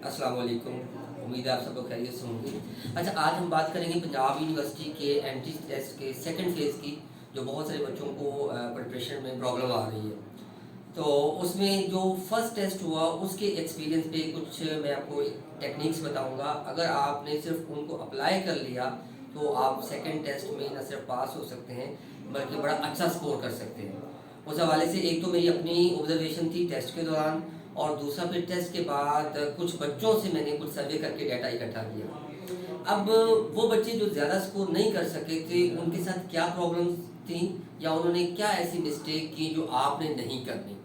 अस्सलाम वालेकुम। उम्मीद है आप सब लोग खैरियत से होंगे। अच्छा, आज हम बात करेंगे पंजाब यूनिवर्सिटी के एंट्री टेस्ट के सेकंड फेज़ की, जो बहुत सारे बच्चों को प्रिपरेशन में प्रॉब्लम आ रही है। तो उसमें जो फर्स्ट टेस्ट हुआ उसके एक्सपीरियंस पे कुछ मैं आपको टेक्निक्स बताऊंगा। अगर आपने सिर्फ उनको अप्लाई कर लिया तो आप सेकंड टेस्ट में न सिर्फ पास हो सकते हैं बल्कि बड़ा अच्छा स्कोर कर सकते हैं। उस हवाले से एक तो मेरी अपनी ऑब्जर्वेशन थी टेस्ट के दौरान, और दूसरा फिर टेस्ट के बाद कुछ बच्चों से मैंने कुछ सर्वे करके डाटा इकट्ठा किया। अब वो बच्चे जो ज़्यादा स्कोर नहीं कर सके थे उनके साथ क्या प्रॉब्लम्स थी या उन्होंने क्या ऐसी मिस्टेक की जो आपने नहीं करनी।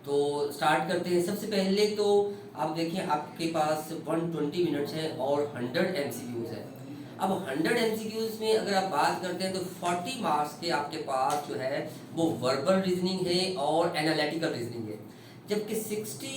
तो स्टार्ट करते हैं। सबसे पहले तो आप देखिए, आपके पास 120 मिनट्स हैं और 100 एमसीक्यूज़ है। अब 100 एमसीक्यूज़ में अगर आप बात करते हैं तो 40 मार्क्स के आपके पास जो है वो वर्बल रीजनिंग है और एनालिटिकल रीजनिंग है, जबकि 60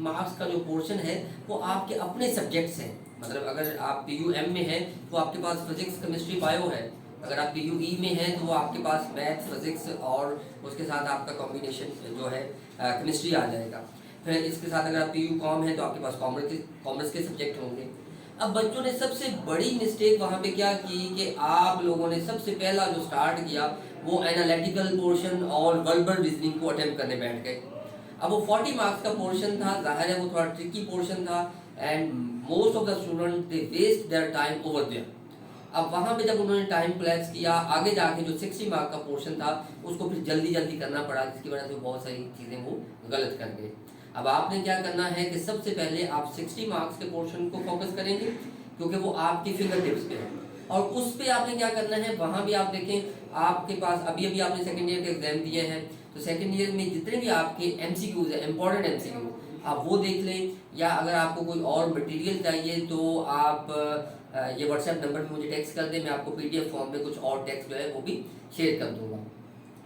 मार्क्स का जो पोर्शन है वो आपके अपने सब्जेक्ट्स हैं। मतलब अगर आप पीयूएम में हैं तो आपके पास फिजिक्स केमिस्ट्री बायो है, अगर आप पीयूई में हैं तो वो आपके पास मैथ फिजिक्स और उसके साथ आपका कॉम्बिनेशन जो है केमिस्ट्री आ जाएगा। फिर इसके साथ अगर आप पीयू कॉम है तो आपके पास कॉमर्स के सब्जेक्ट होंगे। अब बच्चों ने सबसे बड़ी मिस्टेक वहाँ पे क्या की कि आप लोगों ने सबसे पहला जो स्टार्ट किया वो एनालिटिकल पोर्शन और वर्बल रीजनिंग को अटेम्प्ट करने बैठ गए। अब वो 40 मार्क्स का पोर्शन था, जाहिर है वो थोड़ा ट्रिकी पोर्शन था, and most of the student they waste their time over there. अब वहाँ पे जब उन्होंने टाइम कोलैप्स किया, आगे जाके जो 60 मार्क का पोर्शन था उसको फिर जल्दी जल्दी करना पड़ा, जिसकी वजह से बहुत सारी चीज़ें वो गलत कर गए। अब आपने क्या करना है कि सबसे पहले आप 60 मार्क्स के पोर्शन को फोकस करेंगे क्योंकि वो आपकी फिंगर टिप्स पे है, और उस पे आपने क्या करना है, वहाँ भी आप देखें आपके पास अभी अभी आपने सेकेंड ईयर के एग्जाम दिए हैं तो सेकेंड ईयर में जितने भी आपके एमसीक्यूज है, इंपॉर्टेंट एमसीक्यू, आप वो देख लें। या अगर आपको कोई और मटेरियल चाहिए तो आप ये व्हाट्सएप नंबर पे मुझे टेक्स्ट कर दें, मैं आपको पीडीएफ फॉर्म में कुछ और टेक्स्ट जो है वो भी शेयर कर दूंगा,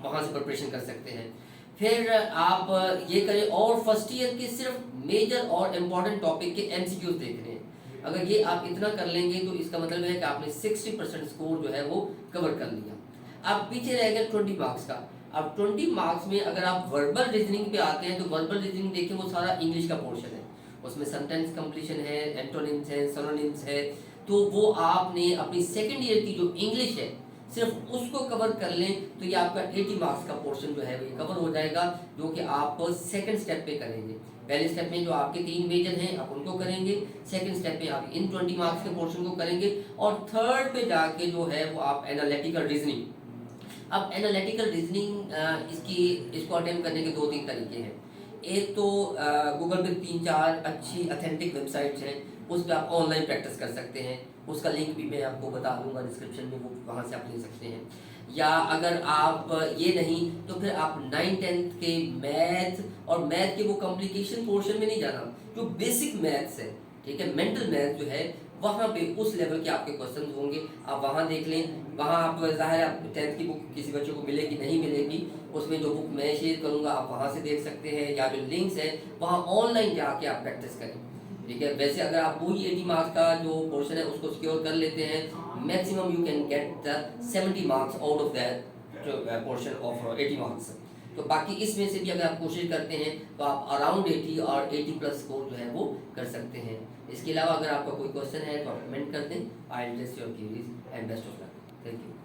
वहाँ से प्रिपरेशन कर सकते हैं। फिर आप ये करें और फर्स्ट ईयर के सिर्फ मेजर और इम्पॉर्टेंट टॉपिक के एमसीक्यूज देख रहे हैं। अगर ये आप इतना कर लेंगे तो इसका मतलब है कि आपने 60% स्कोर जो है वो कवर कर लिया। अब पीछे रह गया 20 मार्क्स का। अब 20 मार्क्स में अगर आप वर्बल रीजनिंग पे आते हैं तो वर्बल रीजनिंग देखिए वो सारा इंग्लिश का पोर्शन है, उसमें सेंटेंस कंप्लीशन है, एंटोनिम्स है, सिनोनिम्स है। तो वो आपने अपनी सेकेंड ईयर की जो इंग्लिश है सिर्फ उसको कवर कर लें तो ये आपका 80 मार्क्स का पोर्शन जो है वो कवर हो जाएगा, जो कि आप सेकंड स्टेप पे करेंगे। पहले स्टेप में जो आपके 3 मेजर हैं आप उनको करेंगे, सेकंड स्टेप में आप इन 20 मार्क्स के पोर्शन को करेंगे, और थर्ड पे जाके जो है वो आप एनालिटिकल रीजनिंग। अब एनालिटिकल रीजनिंग इसको अटेम्प्ट करने के 2-3 तरीके हैं। एक तो गूगल पे 3-4 अच्छी अथेंटिक वेबसाइट्स हैं, उस पर आप ऑनलाइन प्रैक्टिस कर सकते हैं, उसका लिंक भी मैं आपको बता दूंगा डिस्क्रिप्शन में, वो वहाँ से आप ले सकते हैं। या अगर आप ये नहीं तो फिर आप 9-10 के मैथ, और मैथ के वो कॉम्प्लिकेशन पोर्शन में नहीं जाना, जो बेसिक मैथ्स है, ठीक है, मेंटल मैथ जो है वहाँ पे उस लेवल के आपके क्वेश्चन होंगे, आप वहाँ देख लें। वहाँ आप जाहिर है 10th की बुक किसी बच्चे को मिलेगी नहीं मिलेगी, उसमें जो बुक मैं शेयर करूँगा आप वहाँ से देख सकते हैं, या जो लिंक्स है वहाँ ऑनलाइन जाके आप प्रैक्टिस करें, ठीक है। वैसे अगर आप वही 80 मार्क्स का जो पोर्शन है उसको सिक्योर कर लेते हैं, maximum you can get the 70 marks out of that portion of 80 marks. तो बाकी इसमें से भी अगर आप कोशिश करते हैं तो आप अराउंड 80 और 80 प्लस स्कोर जो है वो कर सकते हैं। इसके अलावा अगर आपका कोई क्वेश्चन है तो आप कमेंट कर दें। I address your queries and best of luck. Thank you.